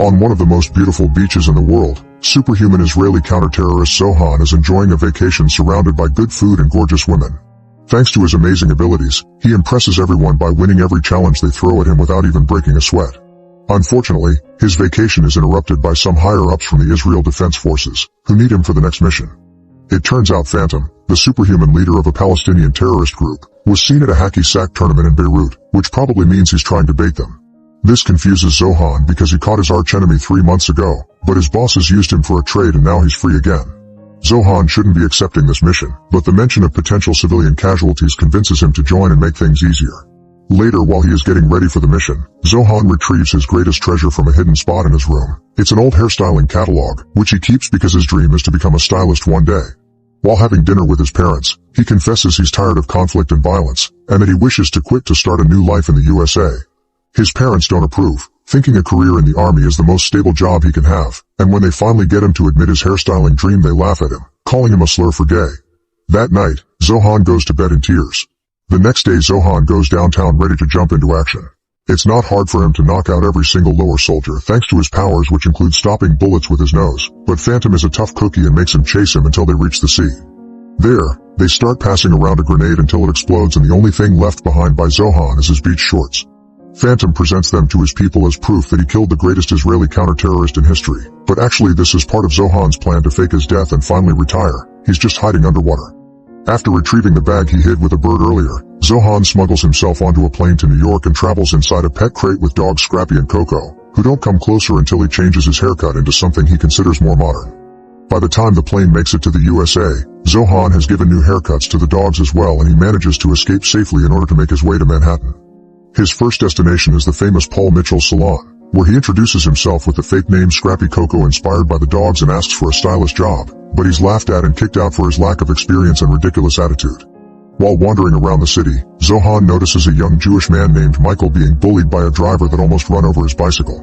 On one of the most beautiful beaches in the world, superhuman Israeli counter-terrorist Zohan is enjoying a vacation surrounded by good food and gorgeous women. Thanks to his amazing abilities, he impresses everyone by winning every challenge they throw at him without even breaking a sweat. Unfortunately, his vacation is interrupted by some higher-ups from the Israel Defense Forces, who need him for the next mission. It turns out Phantom, the superhuman leader of a Palestinian terrorist group, was seen at a hacky sack tournament in Beirut, which probably means he's trying to bait them. This confuses Zohan because he caught his archenemy 3 months ago, but his bosses used him for a trade and now he's free again. Zohan shouldn't be accepting this mission, but the mention of potential civilian casualties convinces him to join and make things easier. Later, while he is getting ready for the mission, Zohan retrieves his greatest treasure from a hidden spot in his room. It's an old hairstyling catalog, which he keeps because his dream is to become a stylist one day. While having dinner with his parents, he confesses he's tired of conflict and violence, and that he wishes to quit to start a new life in the USA. His parents don't approve, thinking a career in the army is the most stable job he can have, and when they finally get him to admit his hairstyling dream they laugh at him, calling him a slur for gay. That night, Zohan goes to bed in tears. The next day Zohan goes downtown ready to jump into action. It's not hard for him to knock out every single lower soldier thanks to his powers, which include stopping bullets with his nose, but Phantom is a tough cookie and makes him chase him until they reach the sea. There, they start passing around a grenade until it explodes, and the only thing left behind by Zohan is his beach shorts. Phantom presents them to his people as proof that he killed the greatest Israeli counter-terrorist in history, but actually this is part of Zohan's plan to fake his death and finally retire. He's just hiding underwater. After retrieving the bag he hid with a bird earlier, Zohan smuggles himself onto a plane to New York and travels inside a pet crate with dogs Scrappy and Coco, who don't come closer until he changes his haircut into something he considers more modern. By the time the plane makes it to the USA, Zohan has given new haircuts to the dogs as well, and he manages to escape safely in order to make his way to Manhattan. His first destination is the famous Paul Mitchell salon, where he introduces himself with the fake name Scrappy Coco inspired by the dogs and asks for a stylish job, but he's laughed at and kicked out for his lack of experience and ridiculous attitude. While wandering around the city, Zohan notices a young Jewish man named Michael being bullied by a driver that almost run over his bicycle.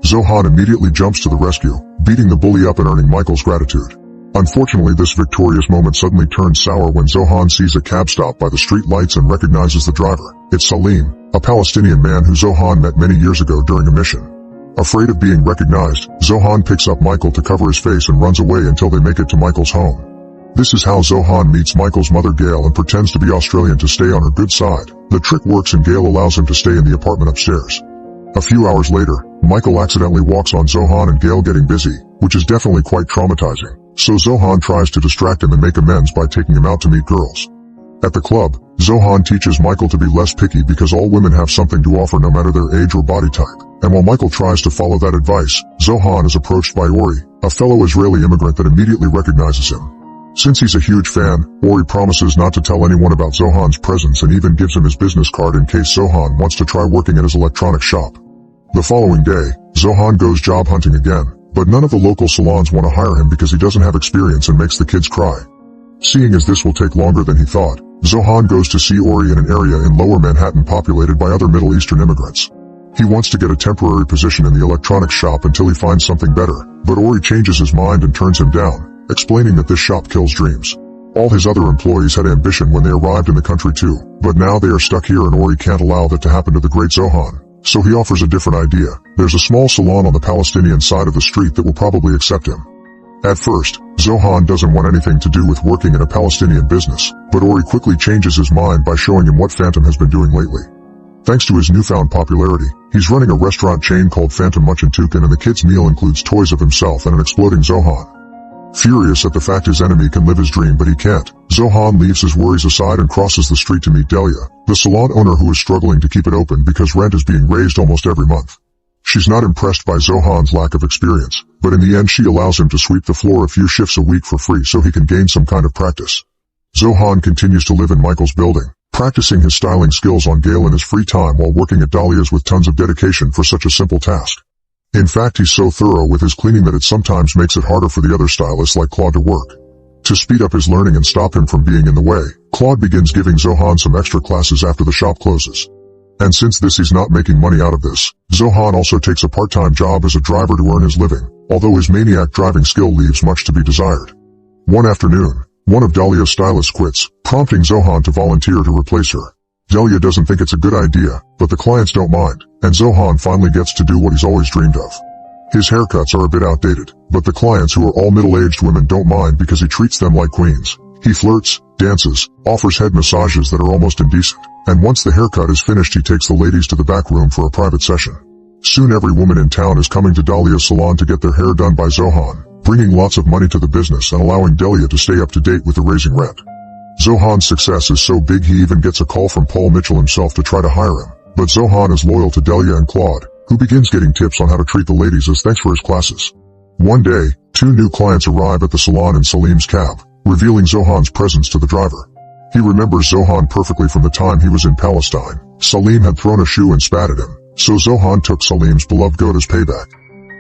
Zohan immediately jumps to the rescue, beating the bully up and earning Michael's gratitude. Unfortunately, this victorious moment suddenly turns sour when Zohan sees a cab stop by the street lights and recognizes the driver. It's Salim, a Palestinian man who Zohan met many years ago during a mission. Afraid of being recognized, Zohan picks up Michael to cover his face and runs away until they make it to Michael's home. This is how Zohan meets Michael's mother Gail and pretends to be Australian to stay on her good side. The trick works and Gail allows him to stay in the apartment upstairs. A few hours later, Michael accidentally walks on Zohan and Gail getting busy, which is definitely quite traumatizing. So Zohan tries to distract him and make amends by taking him out to meet girls. At the club, Zohan teaches Michael to be less picky because all women have something to offer no matter their age or body type. And while Michael tries to follow that advice, Zohan is approached by Ori, a fellow Israeli immigrant that immediately recognizes him. Since he's a huge fan, Ori promises not to tell anyone about Zohan's presence and even gives him his business card in case Zohan wants to try working at his electronics shop. The following day, Zohan goes job hunting again, but none of the local salons want to hire him because he doesn't have experience and makes the kids cry. Seeing as this will take longer than he thought, Zohan goes to see Ori in an area in lower Manhattan populated by other Middle Eastern immigrants. He wants to get a temporary position in the electronics shop until he finds something better, but Ori changes his mind and turns him down, explaining that this shop kills dreams. All his other employees had ambition when they arrived in the country too, but now they are stuck here and Ori can't allow that to happen to the great Zohan. So he offers a different idea. There's a small salon on the Palestinian side of the street that will probably accept him. At first, Zohan doesn't want anything to do with working in a Palestinian business, but Ori quickly changes his mind by showing him what Phantom has been doing lately. Thanks to his newfound popularity, he's running a restaurant chain called Phantom Munchentukin, and the kid's meal includes toys of himself and an exploding Zohan. Furious at the fact his enemy can live his dream but he can't, Zohan leaves his worries aside and crosses the street to meet Delia, the salon owner who is struggling to keep it open because rent is being raised almost every month. She's not impressed by Zohan's lack of experience, but in the end she allows him to sweep the floor a few shifts a week for free so he can gain some kind of practice. Zohan continues to live in Michael's building, practicing his styling skills on Gail in his free time while working at Dahlia's with tons of dedication for such a simple task. In fact, he's so thorough with his cleaning that it sometimes makes it harder for the other stylists like Claude to work. To speed up his learning and stop him from being in the way, Claude begins giving Zohan some extra classes after the shop closes. And since he's not making money out of this, Zohan also takes a part-time job as a driver to earn his living, although his maniac driving skill leaves much to be desired. One afternoon, one of Dahlia's stylists quits, prompting Zohan to volunteer to replace her. Delia doesn't think it's a good idea, but the clients don't mind, and Zohan finally gets to do what he's always dreamed of. His haircuts are a bit outdated, but the clients, who are all middle-aged women, don't mind because he treats them like queens. He flirts, dances, offers head massages that are almost indecent, and once the haircut is finished he takes the ladies to the back room for a private session. Soon every woman in town is coming to Dalia's salon to get their hair done by Zohan, bringing lots of money to the business and allowing Delia to stay up to date with the raising rent. Zohan's success is so big he even gets a call from Paul Mitchell himself to try to hire him, but Zohan is loyal to Delia and Claude, who begins getting tips on how to treat the ladies as thanks for his classes. One day, 2 new clients arrive at the salon in Salim's cab, revealing Zohan's presence to the driver. He remembers Zohan perfectly from the time he was in Palestine. Salim had thrown a shoe and spat at him, so Zohan took Salim's beloved goat as payback.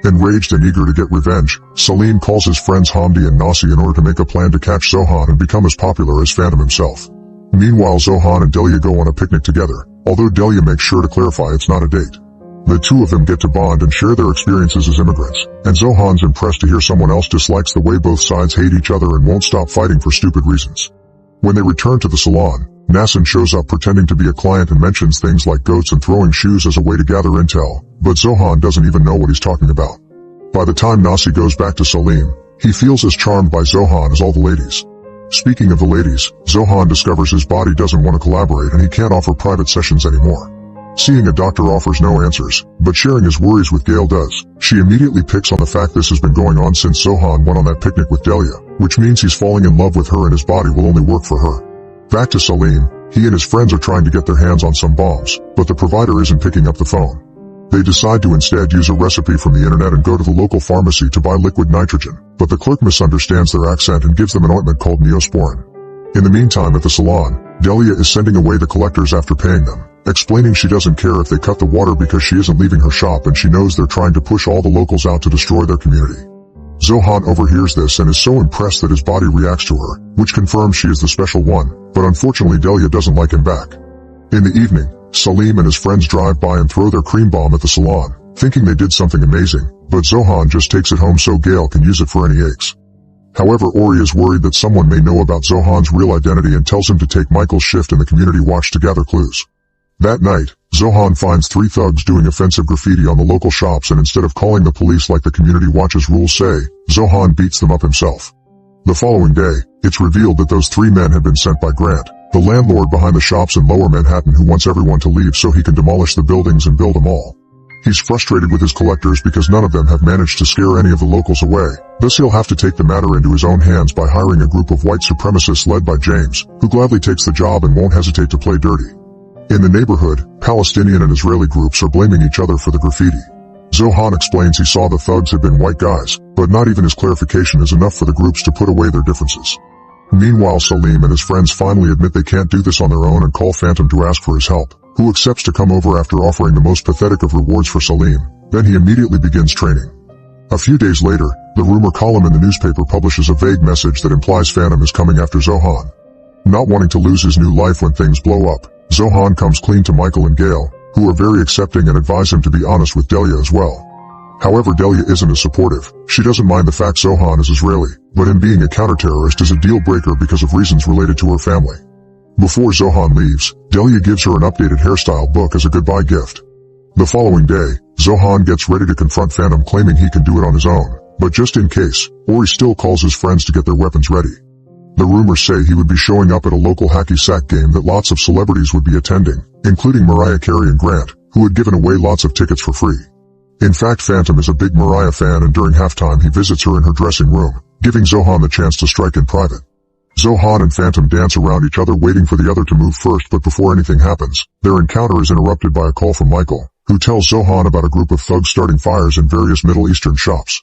Enraged and eager to get revenge, Salim calls his friends Hamdi and Nasi in order to make a plan to catch Zohan and become as popular as Phantom himself. Meanwhile, Zohan and Delia go on a picnic together, although Delia makes sure to clarify it's not a date. The 2 of them get to bond and share their experiences as immigrants, and Zohan's impressed to hear someone else dislikes the way both sides hate each other and won't stop fighting for stupid reasons. When they return to the salon, Nassim shows up pretending to be a client and mentions things like goats and throwing shoes as a way to gather intel, but Zohan doesn't even know what he's talking about. By the time Nasi goes back to Salim, he feels as charmed by Zohan as all the ladies. Speaking of the ladies, Zohan discovers his body doesn't want to collaborate and he can't offer private sessions anymore. Seeing a doctor offers no answers, but sharing his worries with Gail does. She immediately picks on the fact this has been going on since Zohan went on that picnic with Delia, which means he's falling in love with her and his body will only work for her. Back to Salim, he and his friends are trying to get their hands on some bombs, but the provider isn't picking up the phone. They decide to instead use a recipe from the internet and go to the local pharmacy to buy liquid nitrogen, but the clerk misunderstands their accent and gives them an ointment called Neosporin. In the meantime, at the salon, Delia is sending away the collectors after paying them, explaining she doesn't care if they cut the water because she isn't leaving her shop and she knows they're trying to push all the locals out to destroy their community. Zohan overhears this and is so impressed that his body reacts to her, which confirms she is the special one, but unfortunately Delia doesn't like him back. In the evening, Salim and his friends drive by and throw their cream bomb at the salon, thinking they did something amazing, but Zohan just takes it home so Gail can use it for any aches. However, Ori is worried that someone may know about Zohan's real identity and tells him to take Michael's shift in the community watch to gather clues. That night, Zohan finds 3 thugs doing offensive graffiti on the local shops, and instead of calling the police like the community watch's rules say, Zohan beats them up himself. The following day, it's revealed that those 3 men had been sent by Grant, the landlord behind the shops in Lower Manhattan, who wants everyone to leave so he can demolish the buildings and build them all. He's frustrated with his collectors because none of them have managed to scare any of the locals away, thus he'll have to take the matter into his own hands by hiring a group of white supremacists led by James, who gladly takes the job and won't hesitate to play dirty. In the neighborhood, Palestinian and Israeli groups are blaming each other for the graffiti. Zohan explains he saw the thugs had been white guys, but not even his clarification is enough for the groups to put away their differences. Meanwhile, Salim and his friends finally admit they can't do this on their own and call Phantom to ask for his help, who accepts to come over after offering the most pathetic of rewards for Salim. Then he immediately begins training. A few days later, the rumor column in the newspaper publishes a vague message that implies Phantom is coming after Zohan. Not wanting to lose his new life when things blow up, Zohan comes clean to Michael and Gail, who are very accepting and advise him to be honest with Delia as well. However, Delia isn't as supportive. She doesn't mind the fact Zohan is Israeli, but him being a counter-terrorist is a deal breaker because of reasons related to her family. Before Zohan leaves, Delia gives her an updated hairstyle book as a goodbye gift. The following day, Zohan gets ready to confront Phantom, claiming he can do it on his own, but just in case, Ori still calls his friends to get their weapons ready. The rumors say he would be showing up at a local hacky sack game that lots of celebrities would be attending, including Mariah Carey and Grant, who had given away lots of tickets for free. In fact, Phantom is a big Mariah fan, and during halftime he visits her in her dressing room, giving Zohan the chance to strike in private. Zohan and Phantom dance around each other waiting for the other to move first, but before anything happens, their encounter is interrupted by a call from Michael, who tells Zohan about a group of thugs starting fires in various Middle Eastern shops.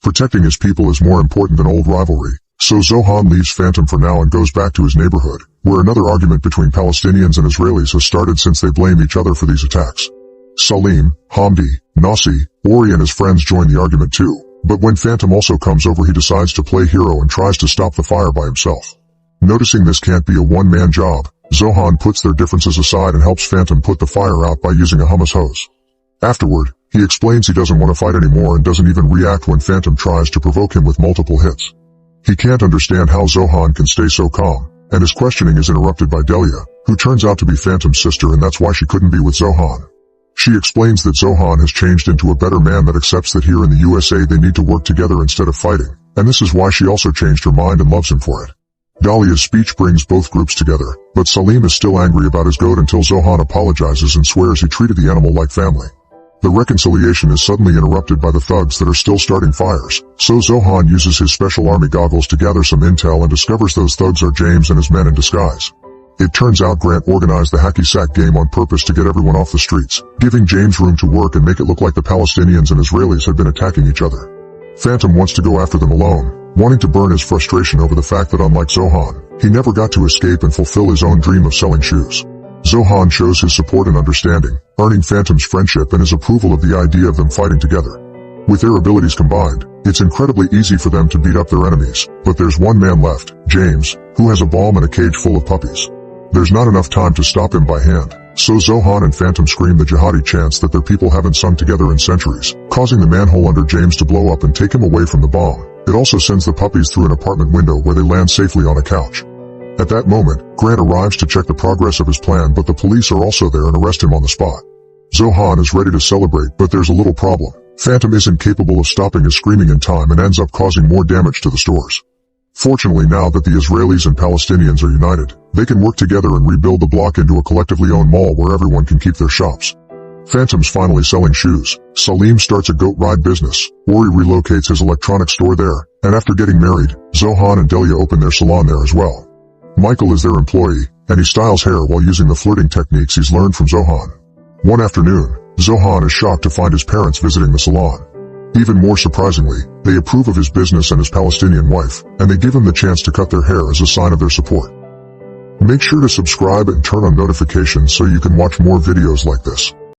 Protecting his people is more important than old rivalry, so Zohan leaves Phantom for now and goes back to his neighborhood, where another argument between Palestinians and Israelis has started since they blame each other for these attacks. Salim, Hamdi, Nasi, Ori and his friends join the argument too, but when Phantom also comes over he decides to play hero and tries to stop the fire by himself. Noticing this can't be a one-man job, Zohan puts their differences aside and helps Phantom put the fire out by using a hummus hose. Afterward, he explains he doesn't want to fight anymore and doesn't even react when Phantom tries to provoke him with multiple hits. He can't understand how Zohan can stay so calm, and his questioning is interrupted by Delia, who turns out to be Phantom's sister, and that's why she couldn't be with Zohan. She explains that Zohan has changed into a better man that accepts that here in the USA they need to work together instead of fighting, and this is why she also changed her mind and loves him for it. Dahlia's speech brings both groups together, but Salim is still angry about his goat until Zohan apologizes and swears he treated the animal like family. The reconciliation is suddenly interrupted by the thugs that are still starting fires, so Zohan uses his special army goggles to gather some intel and discovers those thugs are James and his men in disguise. It turns out Grant organized the hacky sack game on purpose to get everyone off the streets, giving James room to work and make it look like the Palestinians and Israelis had been attacking each other. Phantom wants to go after them alone, wanting to burn his frustration over the fact that unlike Zohan, he never got to escape and fulfill his own dream of selling shoes. Zohan shows his support and understanding, earning Phantom's friendship and his approval of the idea of them fighting together. With their abilities combined, it's incredibly easy for them to beat up their enemies, but there's one man left, James, who has a bomb and a cage full of puppies. There's not enough time to stop him by hand, so Zohan and Phantom scream the jihadi chants that their people haven't sung together in centuries, causing the manhole under James to blow up and take him away from the bomb. It also sends the puppies through an apartment window where they land safely on a couch. At that moment, Grant arrives to check the progress of his plan, but the police are also there and arrest him on the spot. Zohan is ready to celebrate, but there's a little problem. Phantom isn't capable of stopping his screaming in time and ends up causing more damage to the stores. Fortunately, now that the Israelis and Palestinians are united, they can work together and rebuild the block into a collectively owned mall where everyone can keep their shops. Phantom's finally selling shoes. Salim starts a goat ride business. Ori relocates his electronics store there, and after getting married, Zohan and Delia open their salon there as well. Michael is their employee, and he styles hair while using the flirting techniques he's learned from Zohan. One afternoon, Zohan is shocked to find his parents visiting the salon. Even more surprisingly, they approve of his business and his Palestinian wife, and they give him the chance to cut their hair as a sign of their support. Make sure to subscribe and turn on notifications so you can watch more videos like this.